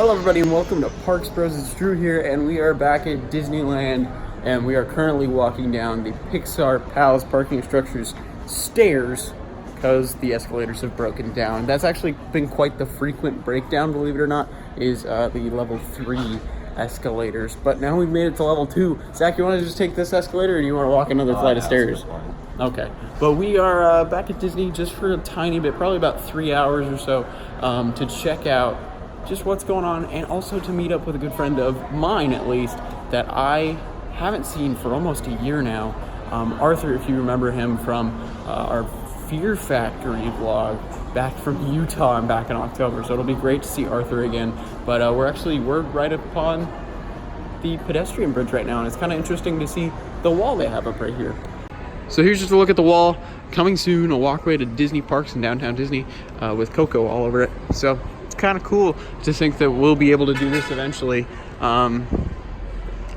Hello everybody and welcome to Parks Bros. It's Drew here and we are back at Disneyland and we are currently walking down the Pixar Palace parking structure's stairs because the escalators have broken down. That's actually been quite the frequent breakdown, believe it or not, is the level 3 escalators. But now we've made it to level 2. Zach, you want to just take this escalator or do you want to walk another flight of stairs? Okay, but we are back at Disney just for a tiny bit, probably about 3 hours or so, to check out just what's going on, and also to meet up with a good friend of mine, at least, that I haven't seen for almost a year now. Arthur, if you remember him from our Fear Factory vlog back from Utah and back in October. So it'll be great to see Arthur again. But we're right upon the pedestrian bridge right now, and it's kind of interesting to see the wall they have up right here. So here's just a look at the wall. Coming soon, a walkway to Disney parks in downtown Disney with Coco all over it. So kind of cool to think that we'll be able to do this eventually,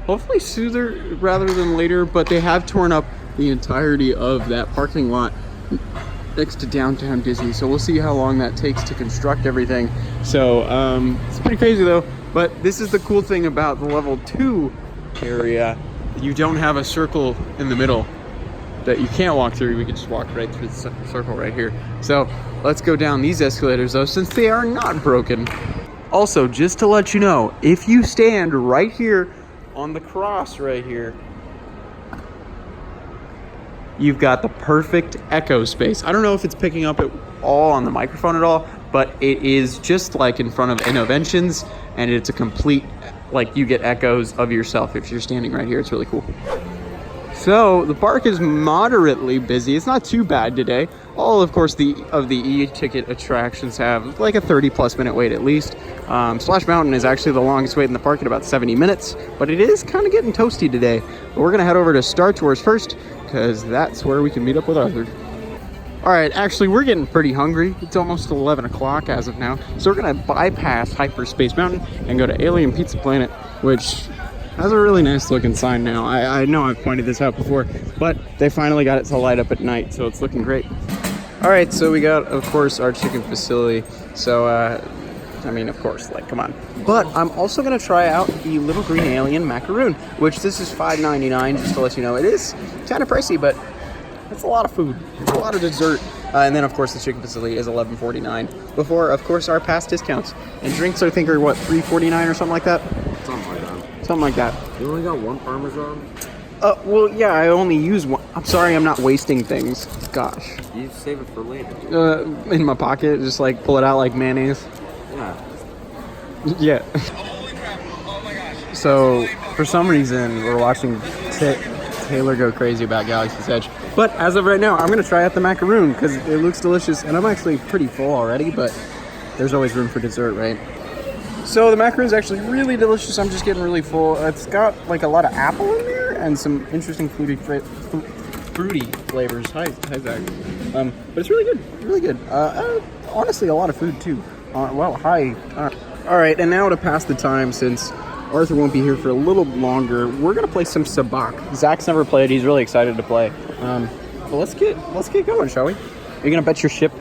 hopefully sooner rather than later. But they have torn up the entirety of that parking lot next to downtown Disney, so we'll see how long that takes to construct everything. So it's pretty crazy though. But this is the cool thing about the level 2 area. You don't have a circle in the middle that you can't walk through. We can just walk right through the circle right here. So let's go down these escalators though, since they are not broken. Also, just to let you know, if you stand right here on the cross right here, you've got the perfect echo space. I don't know if it's picking up at all on the microphone at all, but it is just like in front of Innoventions, and it's a complete, like, you get echoes of yourself if you're standing right here. It's really cool. So the park is moderately busy. It's not too bad today. All, of course, the e-ticket attractions have like a 30+ minute wait at least. Splash Mountain is actually the longest wait in the park at about 70 minutes, but it is kind of getting toasty today. But we're gonna head over to Star Tours first, because that's where we can meet up with Arthur. All right, actually, we're getting pretty hungry. It's almost 11 o'clock as of now. So we're gonna bypass Hyperspace Mountain and go to Alien Pizza Planet, which has a really nice looking sign now. I know I've pointed this out before, but they finally got it to light up at night, so it's looking great. All right, so we got, of course, our chicken facility. So, I mean, of course, like, come on. But I'm also gonna try out the Little Green Alien Macaroon, which this is $5.99, just to let you know. It is kind of pricey, but it's a lot of food. It's a lot of dessert. And then, of course, the chicken facility is $11.49. Before, of course, our past discounts. And drinks, I think, are, what, $3.49 or something like that? Something like that. Something like that. You only got one Parmesan? Well, yeah, I only use one. I'm sorry, I'm not wasting things. Gosh. You save it for later. In my pocket, just like pull it out like mayonnaise. Yeah. Yeah. Holy crap. Oh my gosh. So, for some reason, we're watching Taylor go crazy about Galaxy's Edge. But as of right now, I'm going to try out the macaroon because it looks delicious. And I'm actually pretty full already, but there's always room for dessert, right? So the macaroon's actually really delicious. I'm just getting really full. It's got like a lot of apple in there and some interesting fruity flavors. Hi Zach. But it's really good, really good. Honestly, a lot of food too. Well, hi. All right, and now to pass the time, since Arthur won't be here for a little longer, we're gonna play some Sabacc. Zach's never played. He's really excited to play. But let's get going, shall we? Are you gonna bet your ship?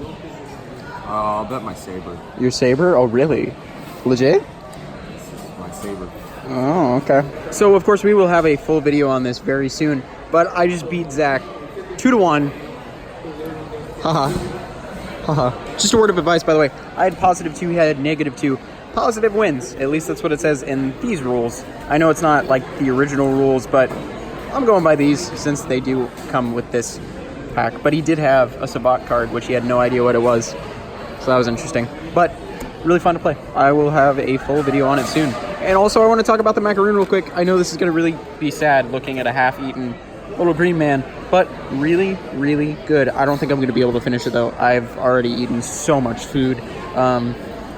I'll bet my saber. Your saber? Oh, really? Legit? This is my saber. Oh, okay. So, of course, we will have a full video on this very soon, but I just beat Zach 2-1. Haha. Haha. Just a word of advice, by the way. I had +2, he had -2. Positive wins. At least that's what it says in these rules. I know it's not like the original rules, but I'm going by these since they do come with this pack. But he did have a Sabacc card, which he had no idea what it was. So that was interesting. But really fun to play. I will have a full video on it soon. And also I want to talk about the macaroon real quick. I know this is going to really be sad looking at a half-eaten little green man, but really, really good. I don't think I'm going to be able to finish it though. I've already eaten so much food.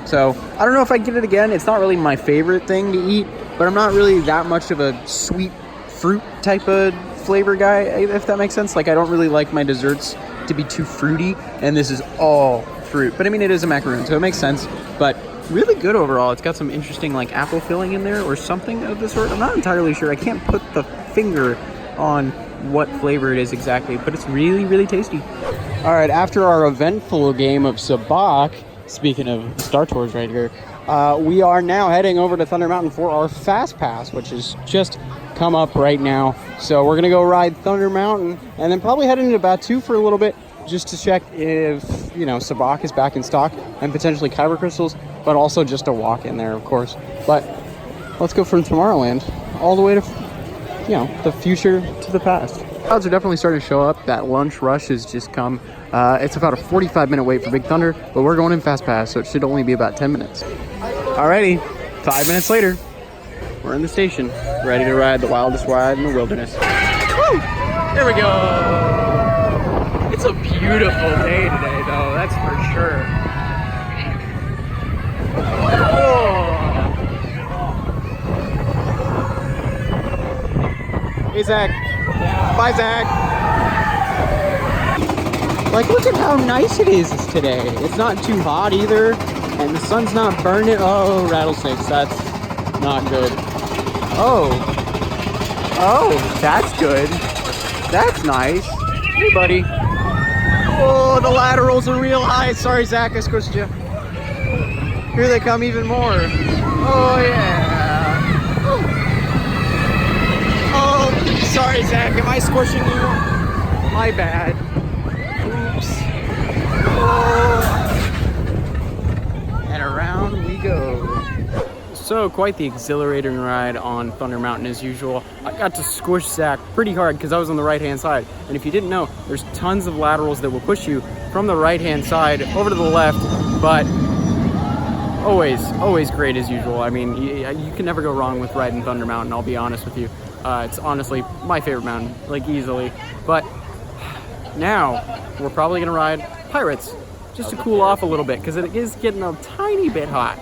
So I don't know if I get it again. It's not really my favorite thing to eat, but I'm not really that much of a sweet fruit type of flavor guy, if that makes sense. Like, I don't really like my desserts to be too fruity, and this is all fruit. But I mean, it is a macaroon, so it makes sense. But really good overall. It's got some interesting like apple filling in there or something of the sort. I'm not entirely sure. I can't put the finger on what flavor it is exactly, but it's really, really tasty. All right, after our eventful game of Sabacc, speaking of Star Tours right here, We are now heading over to Thunder Mountain for our Fast Pass, which is just come up right now. So we're gonna go ride Thunder Mountain and then probably head into Batu for a little bit just to check if, you know, Sabacc is back in stock and potentially kyber crystals, but also just a walk in there, of course. But let's go from Tomorrowland all the way to, you know, the future to the past. Clouds are definitely starting to show up. That lunch rush has just come. It's about a 45-minute wait for Big Thunder, but we're going in Fast Pass, so it should only be about 10 minutes. Alrighty, 5 minutes later, we're in the station, ready to ride the wildest ride in the wilderness. Woo! There we go! It's a beautiful day today, though, that's for sure. Oh. Hey, Zach. Bye, Zach. Like, look at how nice it is today. It's not too hot either, and the sun's not burning. Oh, rattlesnakes, that's not good. Oh, that's good. That's nice. Hey, buddy. Oh, the laterals are real high. Sorry, Zach, I squished you. Here they come even more. Oh, yeah. Oh, sorry, Zach. Am I squishing you? My bad. Oops. Oh. And around we go. So, quite the exhilarating ride on Thunder Mountain as usual. I got to squish Zach pretty hard because I was on the right-hand side. And if you didn't know, there's tons of laterals that will push you from the right-hand side over to the left, but always great as usual. I mean, you can never go wrong with riding Thunder Mountain, I'll be honest with you. It's honestly my favorite mountain, like easily. But now, we're probably gonna ride Pirates, just to cool off a little bit, because it is getting a tiny bit hot.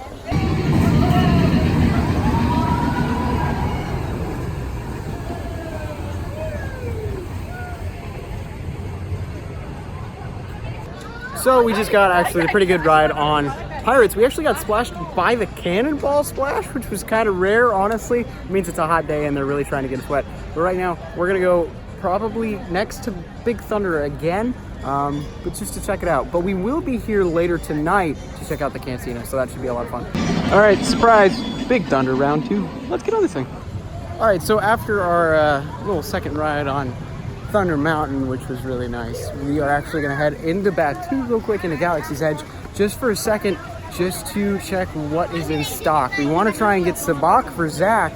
So we just got actually a pretty good ride on Pirates. We actually got splashed by the cannonball splash, which was kind of rare, honestly. It means it's a hot day and they're really trying to get us wet. But right now, we're gonna go probably next to Big Thunder again, but just to check it out. But we will be here later tonight to check out the Cantina, so that should be a lot of fun. All right, surprise, Big Thunder round 2. Let's get on this thing. All right, so after our little second ride on Thunder Mountain, which was really nice, we are actually gonna head into Batu real quick into Galaxy's Edge just for a second, just to check what is in stock. We want to try and get Sabacc for Zach,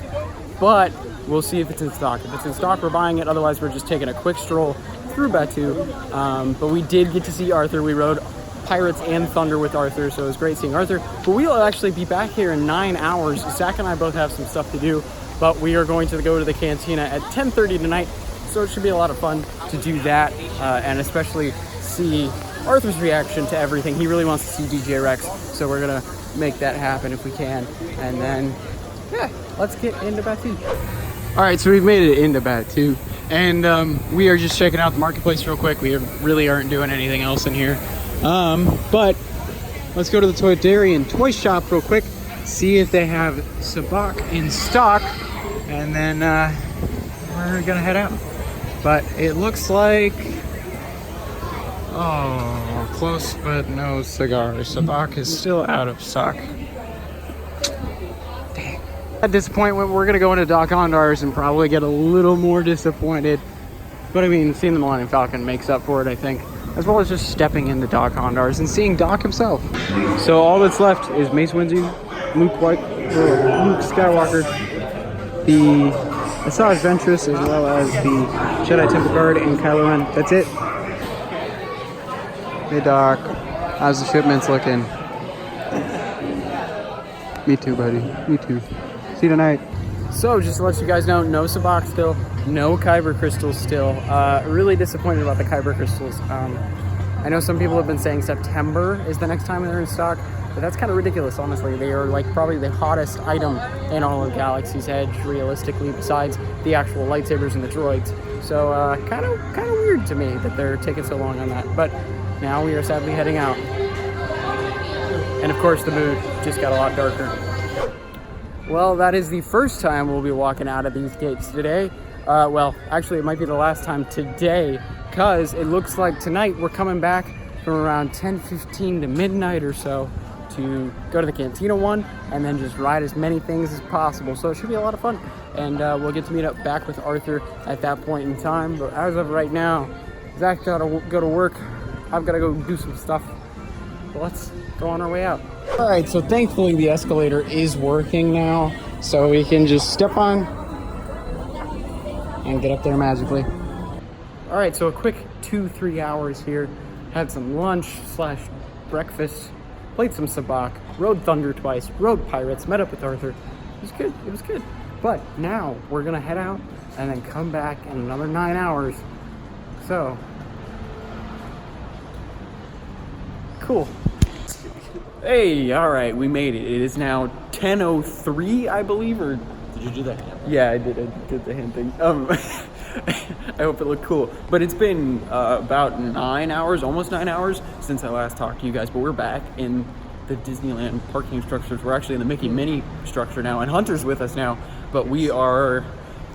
but we'll see if it's in stock. If it's in stock, we're buying it. Otherwise, we're just taking a quick stroll through Batu. But we did get to see Arthur. We rode Pirates and Thunder with Arthur, so it was great seeing Arthur. But we'll actually be back here in 9 hours. Zach and I both have some stuff to do, but we are going to go to the Cantina at 10:30 tonight. So it should be a lot of fun to do that, and especially see Arthur's reaction to everything. He really wants to see DJ Rex, so we're gonna make that happen if we can. And then, yeah, let's get into Batu. All right, so we've made it into Batu, and we are just checking out the marketplace real quick. We really aren't doing anything else in here, but let's go to the Toydarian toy shop real quick, see if they have Sabacc in stock, and then we're gonna head out. But it looks like, oh, close but no cigar. Sabacc is still out of stock. Dang. At this point, we're gonna go into Doc Ondars and probably get a little more disappointed. But I mean, seeing the Millennium Falcon makes up for it, I think. As well as just stepping into Doc Ondars and seeing Doc himself. So all that's left is Mace Windu, Luke Skywalker, the Asajj Ventress, as well as the Jedi Temple Guard and Kylo Ren. That's it. Hey Doc, how's the shipments looking? Me too, buddy. Me too. See you tonight. So just to let you guys know, no Sabacc still, no kyber crystals still. Really disappointed about the kyber crystals. I know some people have been saying September is the next time they're in stock, but that's kind of ridiculous, honestly. They are like probably the hottest item in all of Galaxy's Edge, realistically, besides the actual lightsabers and the droids. So kind of weird to me that they're taking so long on that. But now we are sadly heading out. And of course the mood just got a lot darker. Well, that is the first time we'll be walking out of these gates today. Well, actually it might be the last time today, because it looks like tonight we're coming back from around 10:15 to midnight or so to go to the Cantina one and then just ride as many things as possible. So it should be a lot of fun. And we'll get to meet up back with Arthur at that point in time. But as of right now, Zach's got to go to work. I've got to go do some stuff. But let's go on our way out. All right, so thankfully the escalator is working now. So we can just step on and get up there magically. All right, so a quick 2-3 hours here. Had some lunch / breakfast, played some Sabacc, rode Thunder twice, rode Pirates, met up with Arthur. It was good, it was good. But now we're gonna head out and then come back in another 9 hours. So, cool. Hey, all right, we made it. It is now 10:03, I believe, or did you do that? Yeah, I did the hand thing. I hope it looked cool. But it's been about 9 hours, almost 9 hours since I last talked to you guys. But we're back in the Disneyland parking structures. We're actually in the Mickey Mini structure now, and Hunter's with us now. But we are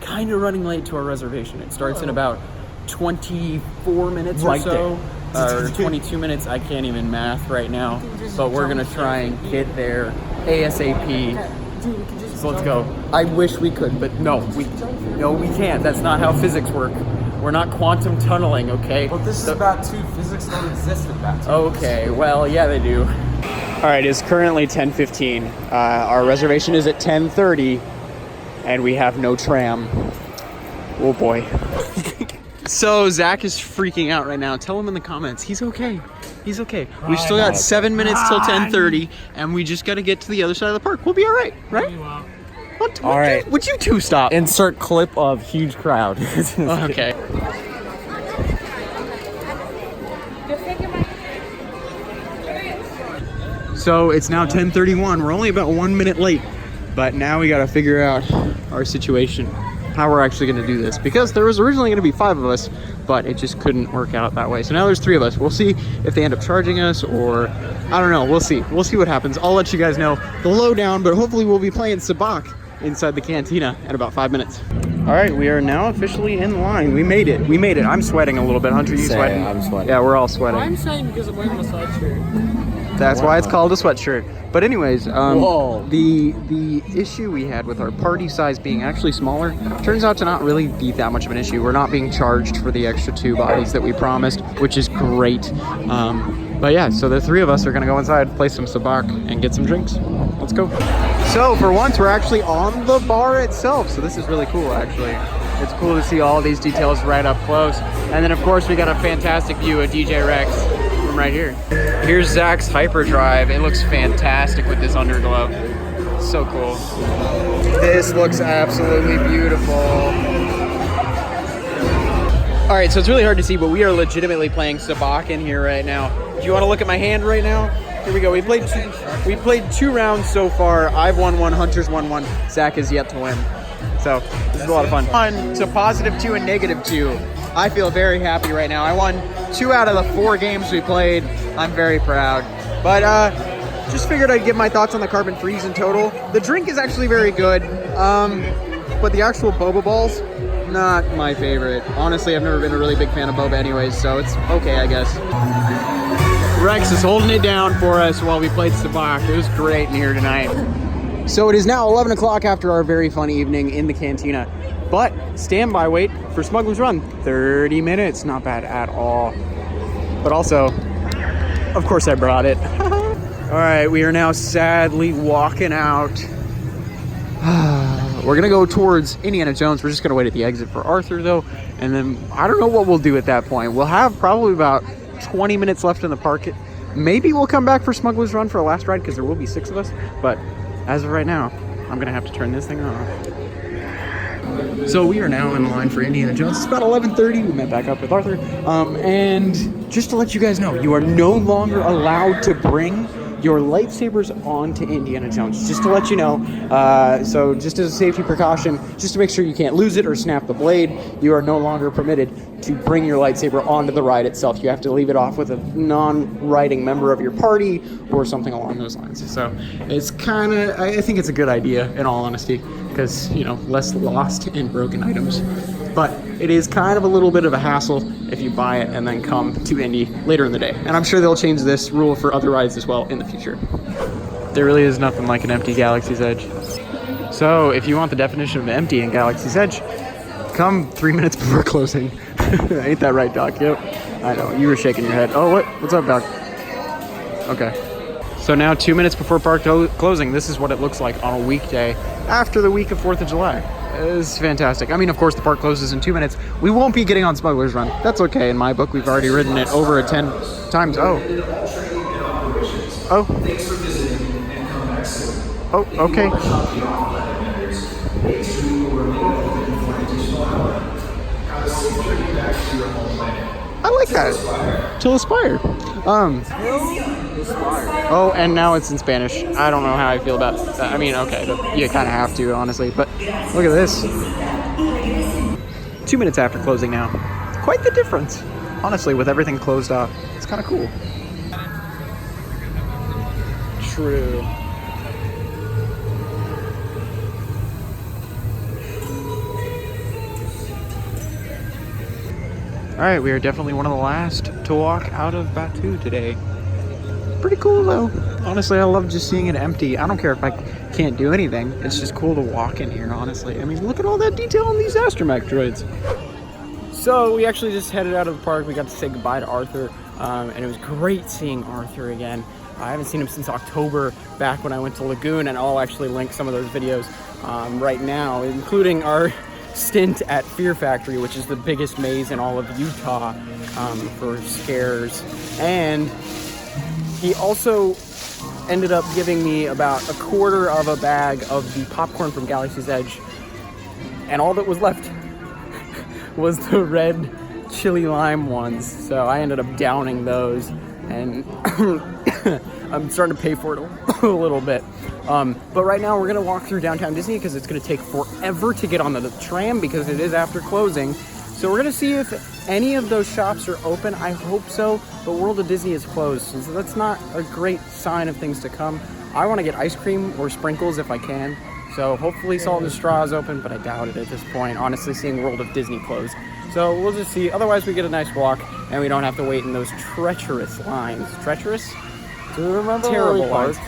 kind of running late to our reservation. It starts in about 24 minutes or so. Or 22 minutes. I can't even math right now. But we're going to try and get there ASAP. So let's go. I wish we could, but no, we can't. That's not how physics work. We're not quantum tunneling, okay? Well, this is about two. Physics don't exist in that. Okay, well, yeah, they do. All right, it's currently 10:15. Our reservation is at 10:30, and we have no tram. Oh boy. So Zach is freaking out right now. Tell him in the comments. He's okay. He's okay. We've still got 7 minutes till 10:30, and we just got to get to the other side of the park. We'll be all right, right? All right. Would you two stop? Insert clip of huge crowd. Okay. So it's now 10:31. We're only about 1 minute late, but now we got to figure out our situation, how we're actually going to do this, because there was originally going to be 5 of us, but it just couldn't work out that way. So now there's 3 of us. We'll see if they end up charging us, or I don't know. We'll see what happens. I'll let you guys know the lowdown, but hopefully we'll be playing Sabacc inside the Cantina in about 5 minutes. All right, we are now officially in line. We made it. I'm sweating a little bit. Hunter, you sweating? I'm sweating. Yeah, we're all sweating. I'm saying because I'm wearing a sweatshirt. That's why it's called a sweatshirt. But anyways, the issue we had with our party size being actually smaller turns out to not really be that much of an issue. We're not being charged for the extra 2 bodies that we promised, which is great. But yeah, so the 3 of us are gonna go inside, play some Sabacc, and get some drinks. Let's go. So for once, we're actually on the bar itself. So this is really cool, actually. It's cool to see all these details right up close. And then of course, we got a fantastic view of DJ Rex from right here. Here's Zach's hyperdrive. It looks fantastic with this underglow. So cool. This looks absolutely beautiful. All right, so it's really hard to see, but we are legitimately playing Sabacc in here right now. Do you want to look at my hand right now? Here we go. We played 2 rounds so far. I've won 1. Hunter's won 1. Zach has yet to win. So this is a lot of fun. On to +2 and -2. I feel very happy right now. I won 2 out of the 4 games we played. I'm very proud. But just figured I'd give my thoughts on the Carbon Freeze in total. The drink is actually very good, but the actual boba balls, not my favorite. Honestly, I've never been a really big fan of boba anyways, so it's okay, I guess. Rex is holding it down for us while we played Sabacc. It was great in here tonight. So it is now 11 o'clock after our very fun evening in the Cantina. But standby wait for Smuggler's Run. 30 minutes, not bad at all. But also, of course I brought it. All right, we are now sadly walking out. We're gonna go towards Indiana Jones. We're just gonna wait at the exit for Arthur though. And then I don't know what we'll do at that point. We'll have probably about 20 minutes left in the park. Maybe we'll come back for Smuggler's Run for a last ride because there will be 6 of us. But as of right now, I'm gonna have to turn this thing off. So we are now in line for Indiana Jones. It's about 11:30. We met back up with Arthur. And just to let you guys know, you are no longer allowed to bring your lightsabers onto Indiana Jones. Just to let you know. So just as a safety precaution, just to make sure you can't lose it or snap the blade, you are no longer permitted to bring your lightsaber onto the ride itself. You have to leave it off with a non-riding member of your party or something along those lines. So it's kind of, I think it's a good idea in all honesty, because, you know, less lost and broken items. but it is kind of a little bit of a hassle if you buy it and then come to Indy later in the day. And I'm sure they'll change this rule for other rides as well in the future. There really is nothing like an empty Galaxy's Edge. So if you want the definition of empty in Galaxy's Edge, come 3 minutes before closing. Ain't that right, Doc? Yep. I know, you were shaking your head. Oh, what's up, Doc? Okay. So now 2 minutes before park closing, this is what it looks like on a weekday after the week of 4th of July. It's fantastic. I mean, of course, the park closes in 2 minutes. We won't be getting on Smuggler's Run. That's okay in my book. We've already ridden it over 10 times. Oh. Thanks for visiting and come back soon. Oh, okay. I like that. Till Aspire. Oh, and now it's in Spanish. I don't know how I feel about that. I mean, okay, you kind of have to, honestly. But look at this. 2 minutes after closing now. Quite the difference. Honestly, with everything closed off. It's kind of cool. True. Alright, we are definitely one of the last to walk out of Batu today. Pretty cool though. Honestly, I love just seeing it empty. I don't care if I can't do anything. It's just cool to walk in here, honestly. I mean, look at all that detail on these astromech droids. So we actually just headed out of the park. We got to say goodbye to Arthur, and it was great seeing Arthur again. I haven't seen him since October, back when I went to Lagoon, and I'll actually link some of those videos right now, including our stint at Fear Factory, which is the biggest maze in all of Utah for scares. And he also ended up giving me about a quarter of a bag of the popcorn from Galaxy's Edge, and all that was left was the red chili lime ones. So I ended up downing those, and I'm starting to pay for it a little bit. But right now we're gonna walk through downtown Disney because it's gonna take forever to get on the tram because it is after closing. So we're gonna see if any of those shops are open. I hope so, but World of Disney is closed, so that's not a great sign of things to come. I wanna get ice cream or sprinkles if I can. So hopefully Salt and Straw is open, but I doubt it at this point, honestly, seeing World of Disney closed. So we'll just see. Otherwise we get a nice walk and we don't have to wait in those treacherous lines. Treacherous? Do you remember Terrible lines.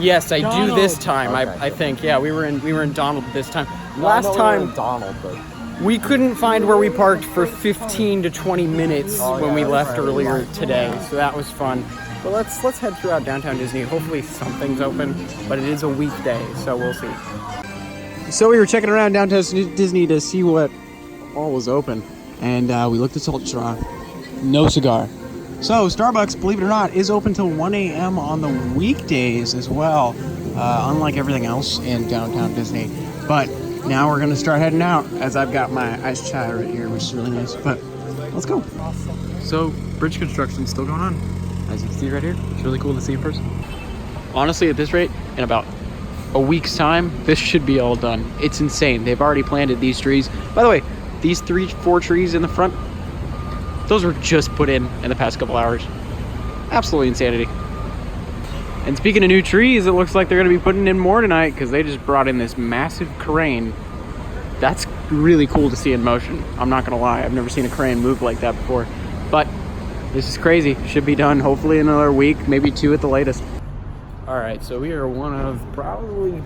Yes, I Donald. do this time. Okay. I think. Yeah, we were in Donald this time. No, Last I know time we were in Donald, but we couldn't find where we parked for 15 to 20 minutes when we left earlier today. So that was fun. But let's head throughout downtown Disney. Hopefully something's open, but it is a weekday, so we'll see. So we were checking around downtown Disney to see what all was open, and we looked at Salt and Straw. No cigar. So Starbucks, believe it or not, is open till 1 a.m. on the weekdays as well, unlike everything else in downtown Disney. But now we're gonna start heading out, as I've got my iced chai right here, which is really nice. But let's go. So bridge construction is still going on, as you can see right here. It's really cool to see in person. Honestly, at this rate, in about a week's time, this should be all done. It's insane. They've already planted these trees. By the way, these 4 trees in the front, those were just put in the past couple hours. Absolutely insanity. And speaking of new trees, it looks like they're going to be putting in more tonight because they just brought in this massive crane. That's really cool to see in motion. I'm not going to lie. I've never seen a crane move like that before. But this is crazy. Should be done hopefully in another week, maybe 2 at the latest. All right, so we are one of probably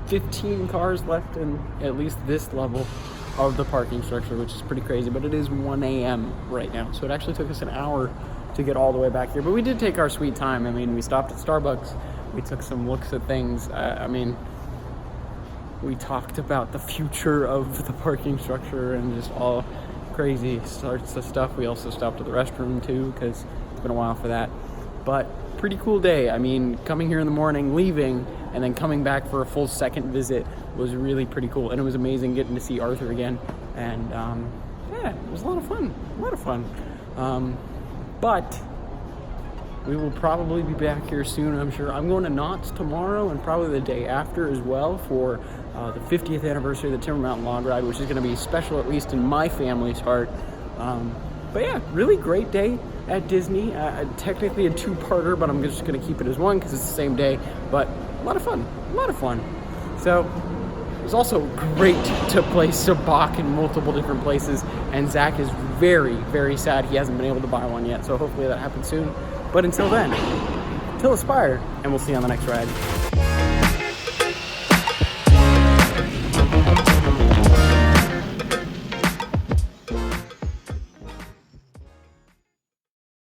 15 cars left in at least this level of the parking structure, which is pretty crazy, but it is 1 a.m. right now, so it actually took us an hour to get all the way back here, but we did take our sweet time. I mean, we stopped at Starbucks, we took some looks at things. I mean, we talked about the future of the parking structure and just all crazy sorts of stuff. We also stopped at the restroom too, because it's been a while for that. But pretty cool day. I mean, coming here in the morning, leaving, and then coming back for a full second visit was really pretty cool. And it was amazing getting to see Arthur again. And yeah, it was a lot of fun. But we will probably be back here soon, I'm sure. I'm going to Knott's tomorrow and probably the day after as well for the 50th anniversary of the Timber Mountain Log Ride, which is going to be special, at least in my family's heart. But yeah, really great day at Disney. Technically a 2-parter, but I'm just going to keep it as one because it's the same day. But a lot of fun. So was also great to play Sabacc in multiple different places, and Zach is very, very sad he hasn't been able to buy one yet, so hopefully that happens soon. But until then, till Aspire, and we'll see you on the next ride.